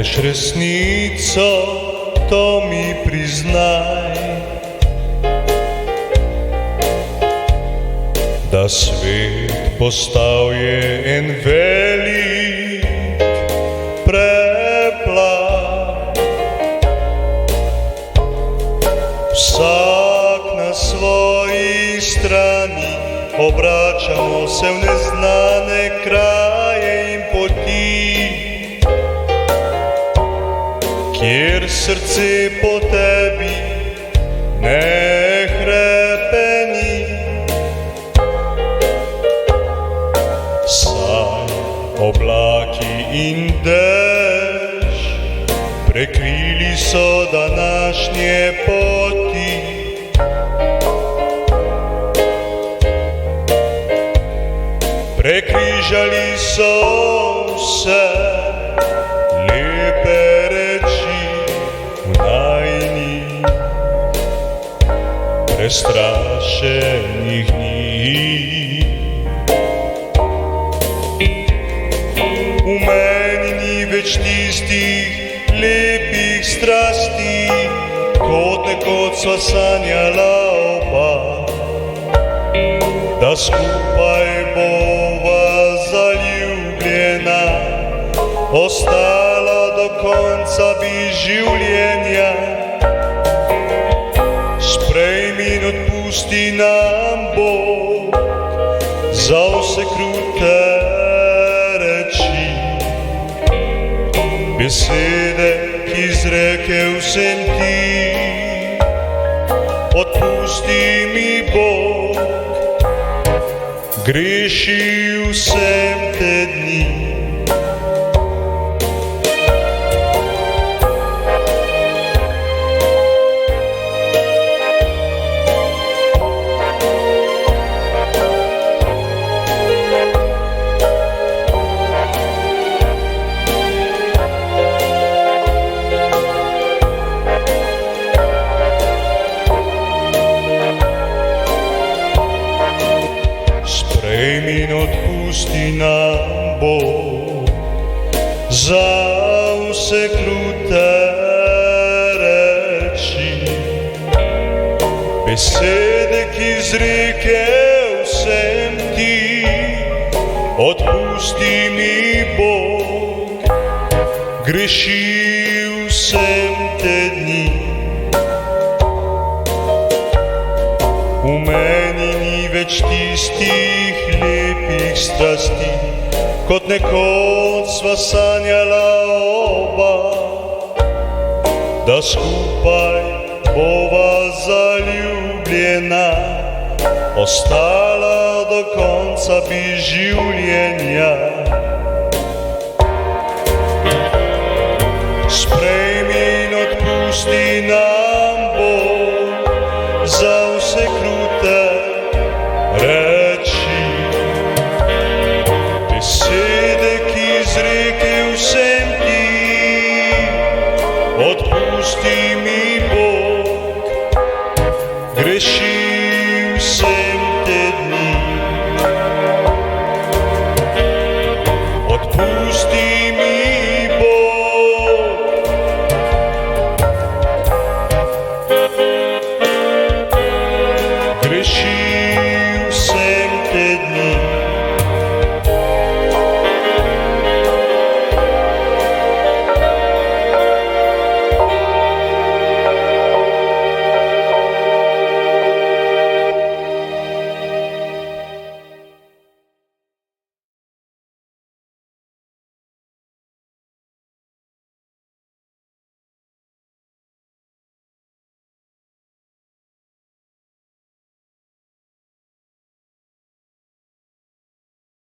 veš resnico, to mi priznaj, da svet postal je en velik preplah. Vsak na svoji strani, obračamo se v neznane kraje in poti, kjer srce po tebi ne hrepeni. Saj oblaki in dež prekrili so današnje poti. Prekrižali so vse lepe reči v najini prestrašenih dni. V meni ni več tistih lepih strasti, kot nekoč sva sanjala oba, da skupaj bova zaljubljena, ostala do konca bi življenja. Sprejmi in odpusti nam Bog za vse krute reči, besede, ki izrekel sem ti. Odpusti mi Bog, grešil sem te dni. Sprejmi in odpusti nam Bog za vse krute reči, besede, ki izrekel sem ti. Odpusti mi Bog, grešil sem te dni. V meni ni več tistih lepih strasti, kot nekoč sva sanjala oba, da skupaj bova zaljubljena, ostala do konca bi življenja. Sprejmi in odpusti nam Bog za vse krute reči, besede, ki izrekel sem ti. Odpusti